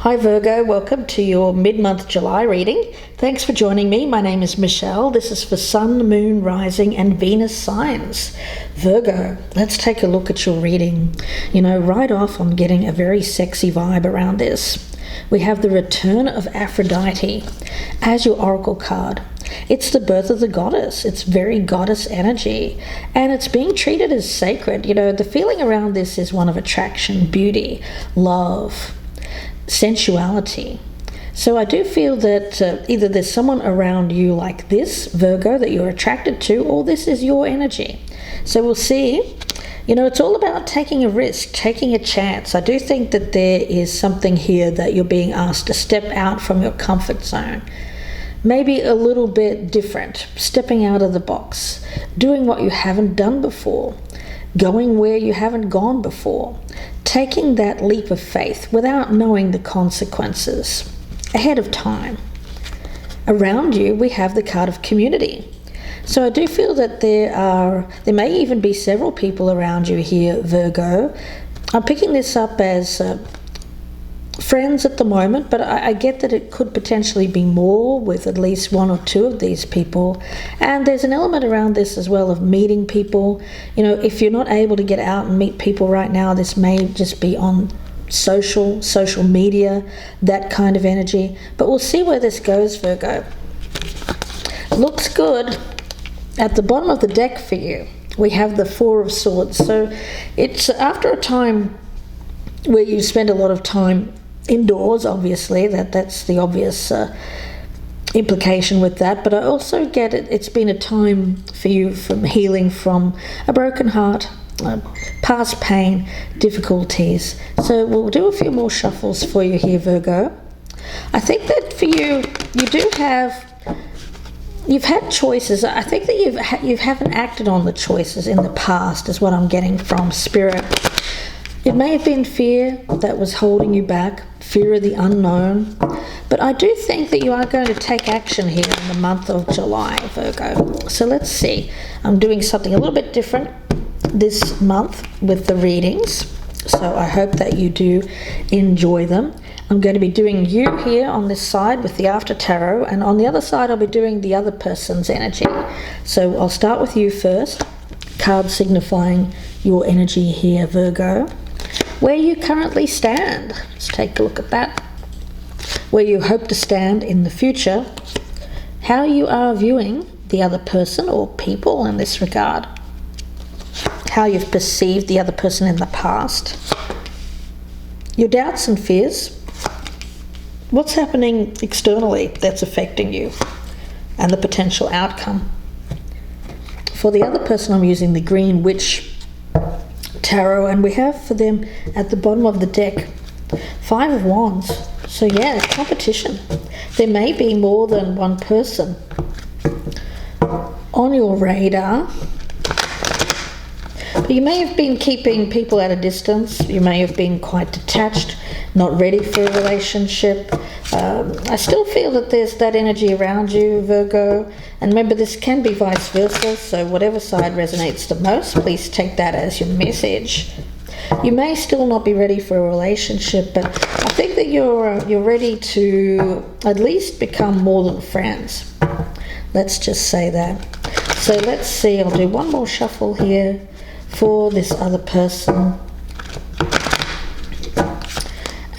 Hi Virgo, welcome to your mid-month July reading. Thanks for joining me. My name is Michelle. This is for Sun, Moon, Rising and Venus signs. Virgo, let's take a look at your reading. Right off I'm getting a very sexy vibe around this. We have the return of Aphrodite as your oracle card. It's the birth of the goddess. It's very goddess energy and it's being treated as sacred. The feeling around this is one of attraction, beauty, love, sensuality. So I do feel that either there's someone around you like this, Virgo, that you're attracted to, or this is your energy. So we'll see. It's all about taking a risk, taking a chance. I do think that there is something here that you're being asked to step out from your comfort zone. Maybe a little bit different, stepping out of the box, doing what you haven't done before, going where you haven't gone before, taking that leap of faith without knowing the consequences ahead of time. Around you, we have the card of community. So I do feel that there may even be several people around you here, Virgo. I'm picking this up as friends at the moment, but I get that it could potentially be more with at least one or two of these people. And there's an element around this as well of meeting people. If you're not able to get out and meet people right now, this may just be on social media, that kind of energy. But we'll see where this goes, Virgo. Looks good. At the bottom of the deck for you, we have the Four of Swords. So it's after a time where you spend a lot of time indoors, obviously, that's the obvious implication with that, but I also get it's been a time for you from healing from a broken heart, past pain, difficulties. So we'll do a few more shuffles for you here, Virgo. I think that for you you've had choices. I think that you haven't acted on the choices in the past is what I'm getting from Spirit. It may have been fear that was holding you back, fear of the unknown, but I do think that you are going to take action here in the month of July, Virgo. So let's see. I'm doing something a little bit different this month with the readings, so I hope that you do enjoy them. I'm going to be doing you here on this side with the After Tarot, and on the other side I'll be doing the other person's energy. So I'll start with you first, card signifying your energy here, Virgo. Where you currently stand. Let's take a look at that. Where you hope to stand in the future. How you are viewing the other person or people in this regard. How you've perceived the other person in the past. Your doubts and fears. What's happening externally that's affecting you and the potential outcome. For the other person, I'm using the Green Witch Tarot, and we have for them at the bottom of the deck 5 of Wands. So yeah, competition. There may be more than one person on your radar, but you may have been keeping people at a distance. You may have been quite detached, not ready for a relationship. I still feel that there's that energy around you, Virgo. And remember, this can be vice versa, so whatever side resonates the most, please take that as your message. You may still not be ready for a relationship, but I think that you're ready to at least become more than friends. Let's just say that. So let's see, I'll do one more shuffle here for this other person.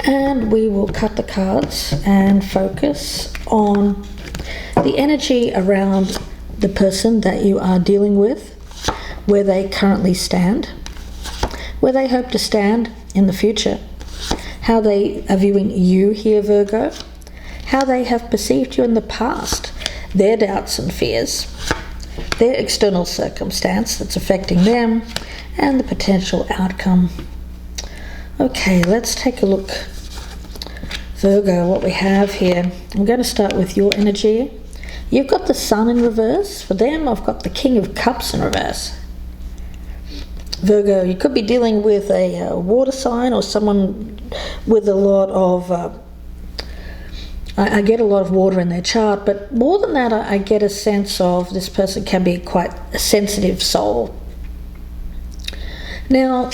And we will cut the cards and focus on the energy around the person that you are dealing with, where they currently stand, where they hope to stand in the future, how they are viewing you here, Virgo, how they have perceived you in the past, their doubts and fears, their external circumstance that's affecting them, and the potential outcome. Okay, let's take a look, Virgo, what we have here. I'm going to start with your energy. You've got the Sun in reverse. For them, I've got the King of Cups in reverse. Virgo, you could be dealing with a water sign or someone with a lot of I get a lot of water in their chart, but more than that, I get a sense of this person can be quite a sensitive soul. Now,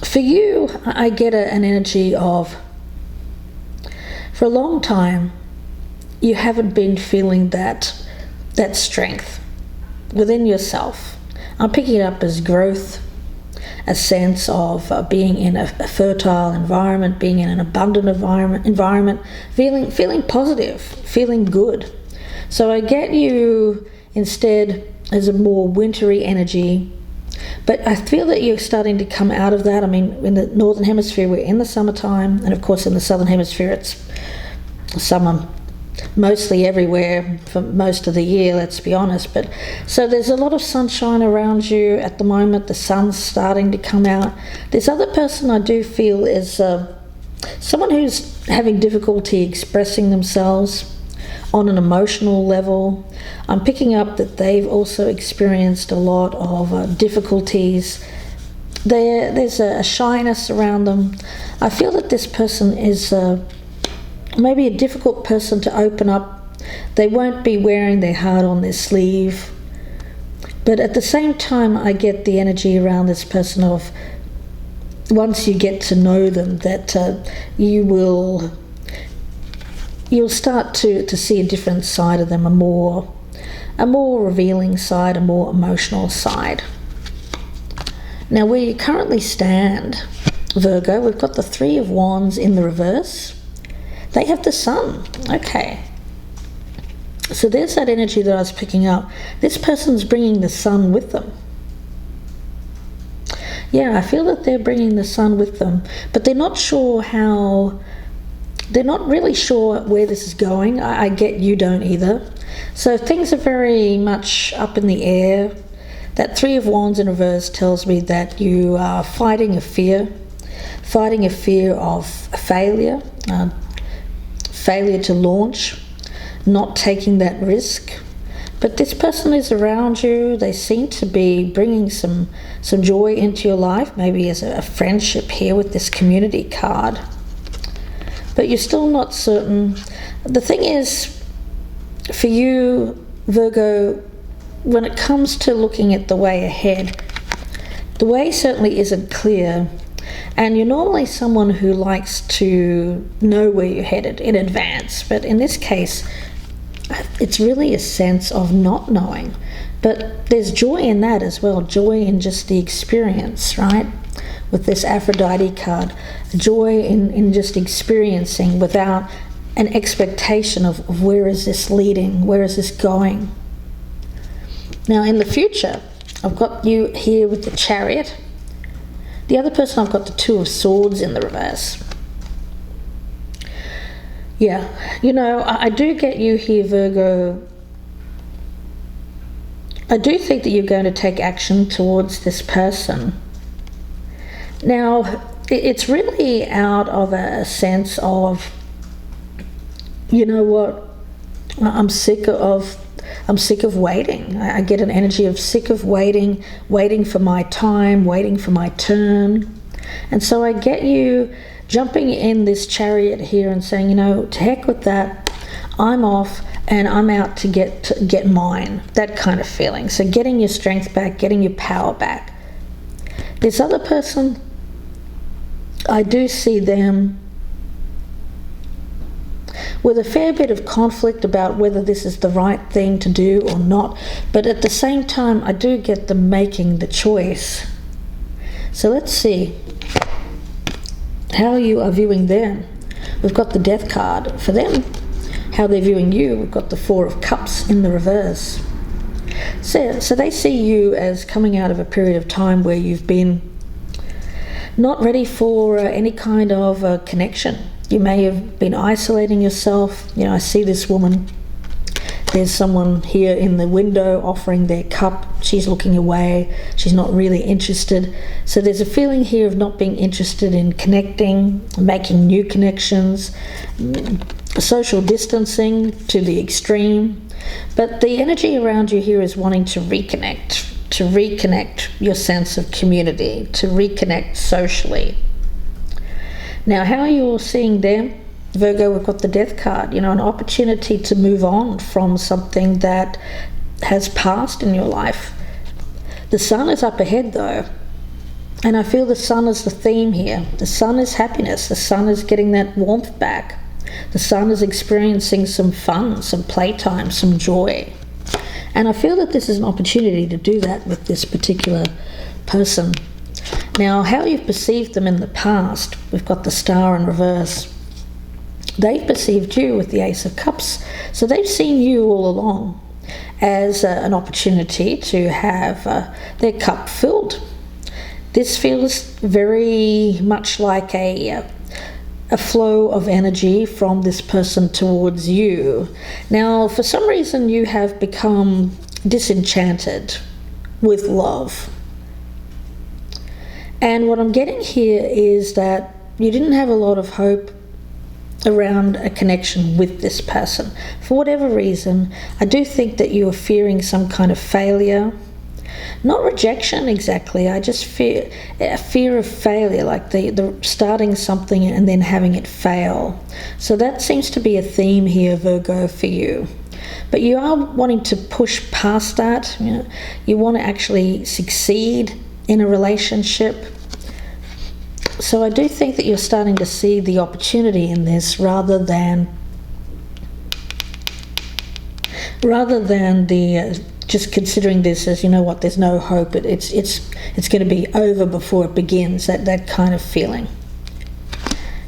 for you, I get an energy of For a long time, you haven't been feeling that strength within yourself. I'm picking it up as growth, a sense of being in a fertile environment, being in an abundant environment, feeling positive, feeling good. So I get you instead as a more wintry energy, but I feel that you're starting to come out of that. I mean, in the Northern Hemisphere, we're in the summertime, and of course in the Southern Hemisphere, it's summer mostly everywhere for most of the year, let's be honest. But so there's a lot of sunshine around you at the moment. The sun's starting to come out. This other person I do feel is someone who's having difficulty expressing themselves on an emotional level. I'm picking up that they've also experienced a lot of difficulties. There's a shyness around them. I feel that this person is maybe a difficult person to open up. They won't be wearing their heart on their sleeve. But at the same time, I get the energy around this person of, once you get to know them, that you'll start to see a different side of them, a more revealing side, a more emotional side. Now, where you currently stand, Virgo, we've got the Three of Wands in the reverse. They have the Sun. Okay. So there's that energy that I was picking up. This person's bringing the Sun with them. Yeah, I feel that they're bringing the Sun with them, but they're not really sure where this is going. I get you don't either. So things are very much up in the air. That Three of Wands in reverse tells me that you are fighting a fear of failure, failure to launch, not taking that risk. But this person is around you. They seem to be bringing some joy into your life, maybe as a friendship here with this community card. But you're still not certain. The thing is, for you, Virgo, when it comes to looking at the way ahead, the way certainly isn't clear. And you're normally someone who likes to know where you're headed in advance. But in this case, it's really a sense of not knowing. But there's joy in that as well, joy in just the experience, right? With this Aphrodite card, joy in just experiencing without an expectation of where is this leading, where is this going. Now in the future, I've got you here with the Chariot. The other person, I've got the Two of Swords in the reverse. Yeah, I do get you here, Virgo. I do think that you're going to take action towards this person. Now, it's really out of a sense of, you know what, I'm sick of waiting. I get an energy of sick of waiting for my time, waiting for my turn. And so I get you jumping in this Chariot here and saying, to heck with that. I'm off and I'm out to get mine. That kind of feeling. So getting your strength back, getting your power back. This other person, I do see them with a fair bit of conflict about whether this is the right thing to do or not, but at the same time I do get them making the choice. So let's see how you are viewing them. We've got the Death card for them. How they're viewing you, we've got the Four of Cups in the reverse. So they see you as coming out of a period of time where you've been not ready for any kind of connection. You may have been isolating yourself. I see this woman. There's someone here in the window offering their cup. She's looking away. She's not really interested. So there's a feeling here of not being interested in connecting, making new connections, social distancing to the extreme. But the energy around you here is wanting to reconnect your sense of community, to reconnect socially. Now, how are you all seeing them? Virgo, we've got the Death card, an opportunity to move on from something that has passed in your life. The Sun is up ahead though, and I feel the Sun is the theme here. The Sun is happiness. The Sun is getting that warmth back. The Sun is experiencing some fun, some playtime, some joy. And I feel that this is an opportunity to do that with this particular person. Now, how you've perceived them in the past, we've got the Star in reverse. They've perceived you with the Ace of Cups, so they've seen you all along as an opportunity to have their cup filled. This feels very much like a flow of energy from this person towards you. Now, for some reason, you have become disenchanted with love. And what I'm getting here is that you didn't have a lot of hope around a connection with this person. For whatever reason, I do think that you are fearing some kind of failure. Not rejection exactly, I just fear a fear of failure, like the starting something and then having it fail. So that seems to be a theme here, Virgo, for you. But you are wanting to push past that. You want to actually succeed in a relationship. So I do think that you're starting to see the opportunity in this rather than the just considering this as, you know what, there's no hope, it's going to be over before it begins, that kind of feeling.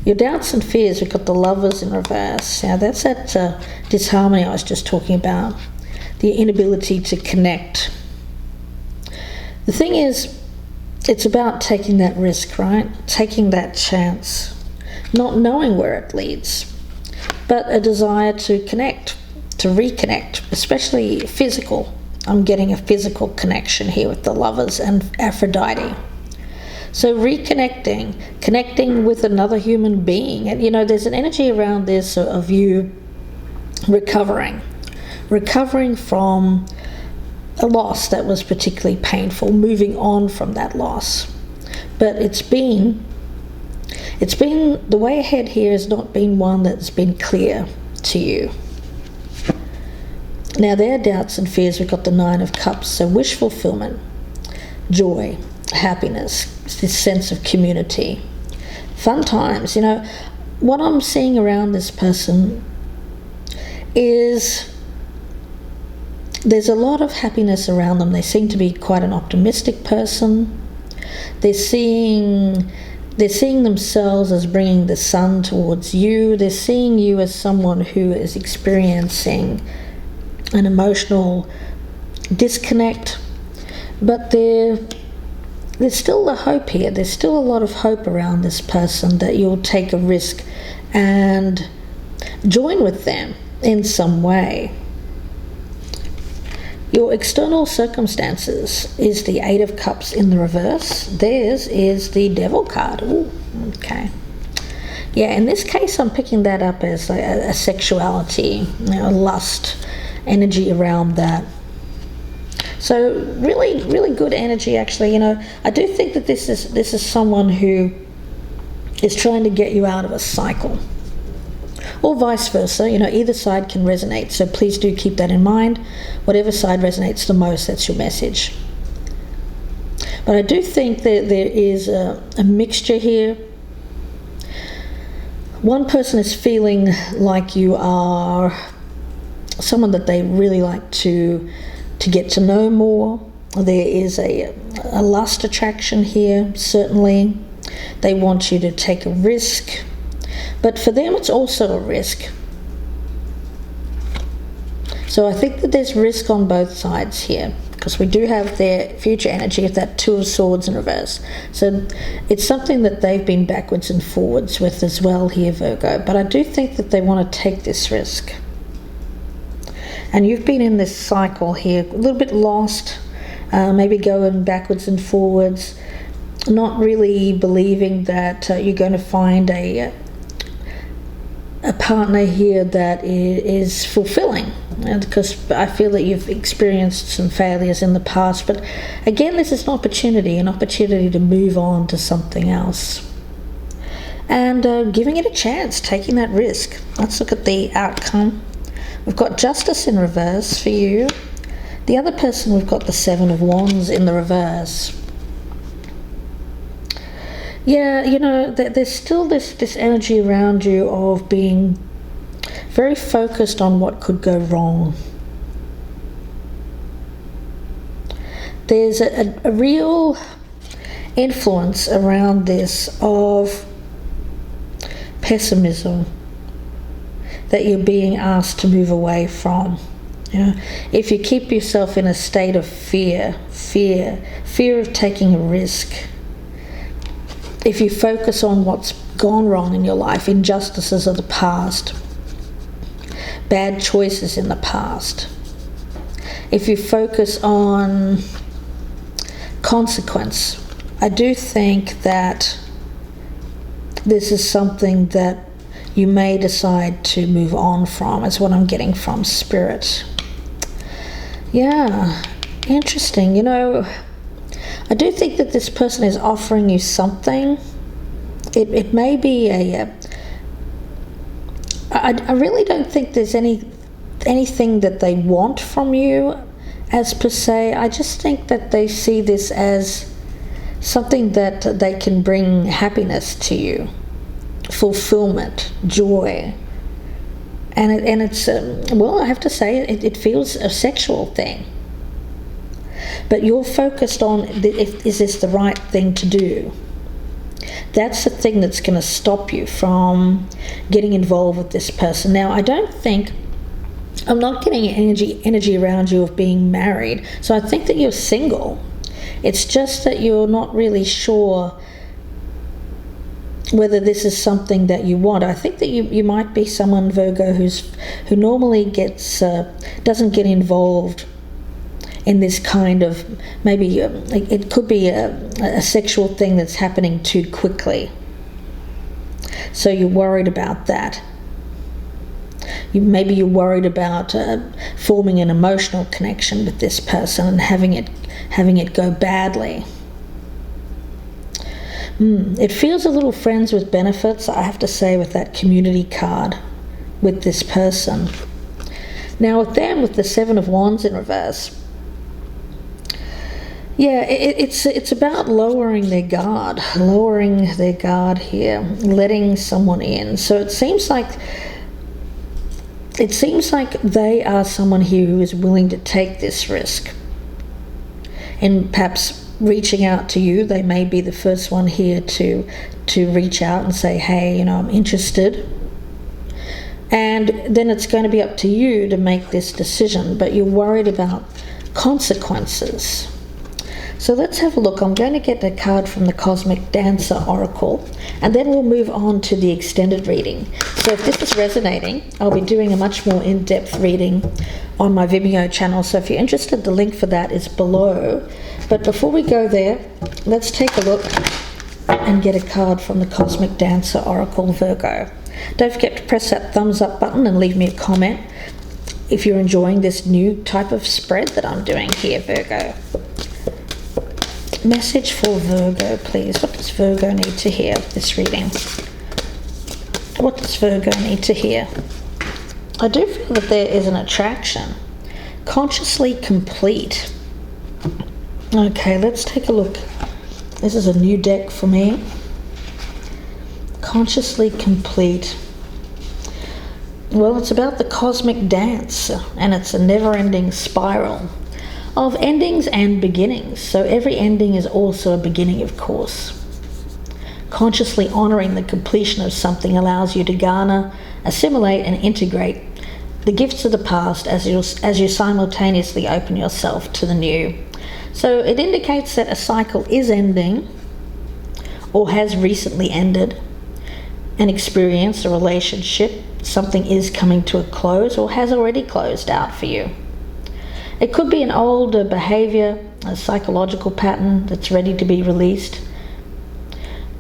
Your doubts and fears, we've got the Lovers in reverse. Now that's that disharmony I was just talking about, the inability to connect. The thing is, it's about taking that risk, right? Taking that chance, not knowing where it leads, but a desire to connect, to reconnect, especially physical. I'm getting a physical connection here with the Lovers and Aphrodite. So reconnecting, connecting with another human being. And, there's an energy around this of you recovering from a loss that was particularly painful, moving on from that loss. But it's been the way ahead here has not been one that's been clear to you. Now, their doubts and fears, we've got the Nine of Cups, so wish fulfillment, joy, happiness, this sense of community, fun times. What I'm seeing around this person is there's a lot of happiness around them. They seem to be quite an optimistic person. They're seeing themselves as bringing the sun towards you. They're seeing you as someone who is experiencing an emotional disconnect, but there's still the hope here. There's still a lot of hope around this person that you'll take a risk and join with them in some way. Your external circumstances is the Eight of Cups in the reverse. Theirs is the Devil card. Ooh, okay. Yeah, in this case, I'm picking that up as a sexuality, lust, energy around that. So really, really good energy, actually. I do think that this is someone who is trying to get you out of a cycle, or vice versa. Either side can resonate. So please do keep that in mind. Whatever side resonates the most, that's your message. But I do think that there is a mixture here. One person is feeling like you are someone that they really like to get to know more. There is a lust attraction here, certainly. They want you to take a risk, but for them it's also a risk. So I think that there's risk on both sides here, because we do have their future energy of that Two of Swords in reverse. So it's something that they've been backwards and forwards with as well here, Virgo. But I do think that they want to take this risk. And you've been in this cycle here, a little bit lost, maybe going backwards and forwards, not really believing that you're going to find a partner here that is fulfilling, because I feel that you've experienced some failures in the past. But again, this is an opportunity to move on to something else, and giving it a chance, taking that risk. Let's look at the outcome. We've got Justice in reverse for you. The other person, we've got the Seven of Wands in the reverse. Yeah, there's still this energy around you of being very focused on what could go wrong. There's a real influence around this of pessimism that you're being asked to move away from. You know, if you keep yourself in a state of fear of taking a risk, if you focus on what's gone wrong in your life, injustices of the past, bad choices in the past, if you focus on consequence, I do think that this is something that you may decide to move on from. Is what I'm getting from Spirit. Yeah, interesting. You know, I do think that this person is offering you something. It may be I really don't think there's anything that they want from you as per se. I just think that they see this as something that they can bring happiness to you, fulfillment, joy. And it's, well, I have to say, it feels a sexual thing. But you're focused on, is this the right thing to do? That's the thing that's going to stop you from getting involved with this person. Now, I don't think, I'm not getting energy around you of being married, so I think that you're single. It's just that you're not really sure whether this is something that you want. I think that you might be someone, Virgo, who normally doesn't get involved in this kind of, maybe it could be a sexual thing that's happening too quickly. So you're worried about that. Maybe you're worried about forming an emotional connection with this person and having it go badly. It feels a little friends with benefits, I have to say, with that community card with this person. Now with them, with the Seven of Wands in reverse, yeah, it's about lowering their guard here, letting someone in. So it seems like they are someone here who is willing to take this risk, and perhaps reaching out to you. They may be the first one here to reach out and say, hey, you know, I'm interested. And then it's going to be up to you to make this decision, but you're worried about consequences. So let's have a look. I'm going to get a card from the Cosmic Dancer Oracle, and then we'll move on to the extended reading. So if this is resonating, I'll be doing a much more in-depth reading on my Vimeo channel. So if you're interested, the link for that is below. But before we go there, let's take a look and get a card from the Cosmic Dancer Oracle, Virgo. Don't forget to press that thumbs up button and leave me a comment if you're enjoying this new type of spread that I'm doing here, Virgo. Message for Virgo, please. What does Virgo need to hear this reading? What does Virgo need to hear? I do feel that there is an attraction. Consciously complete. Okay, let's take a look. This is a new deck for me. Consciously complete. Well, it's about the cosmic dance, and it's a never-ending spiral of endings and beginnings. So every ending is also a beginning, of course. Consciously honoring the completion of something allows you to garner, assimilate, and integrate the gifts of the past as you simultaneously open yourself to the new. So it indicates that a cycle is ending or has recently ended. An experience, a relationship, something is coming to a close or has already closed out for you. It could be an old behavior, a psychological pattern that's ready to be released.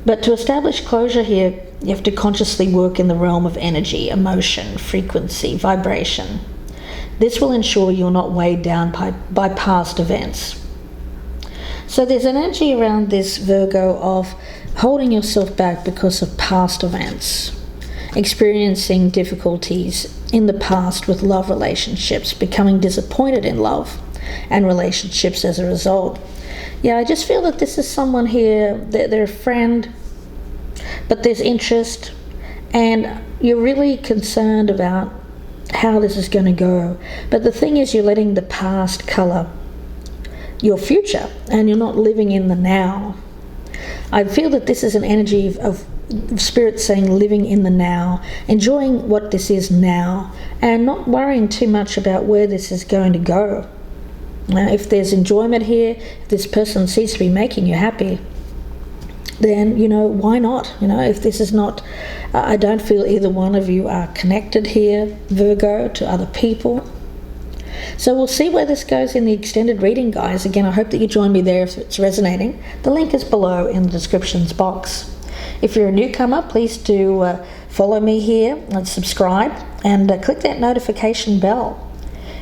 But to establish closure here, you have to consciously work in the realm of energy, emotion, frequency, vibration. This will ensure you're not weighed down by past events. So there's an energy around this, Virgo, of holding yourself back because of past events, experiencing difficulties in the past with love relationships, becoming disappointed in love and relationships as a result. Yeah, I just feel that this is someone here, they're a friend, but there's interest, and you're really concerned about how this is going to go. But the thing is, you're letting the past colour your future, and you're not living in the now. I feel that this is an energy of Spirit saying living in the now, enjoying what this is now, and not worrying too much about where this is going to go. Now, if there's enjoyment here, if this person seems to be making you happy, then, why not? If this is not, I don't feel either one of you are connected here, Virgo, to other people. So we'll see where this goes in the extended reading, guys. Again, I hope that you join me there if it's resonating. The link is below in the descriptions box. If you're a newcomer, please do follow me here and subscribe, and click that notification bell.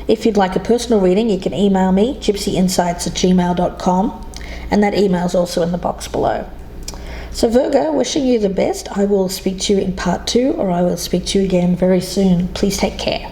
If you'd like a personal reading, you can email me, gypsyinsights@gmail.com, and that email is also in the box below. So Virgo, wishing you the best. I will speak to you in part 2, or I will speak to you again very soon. Please take care.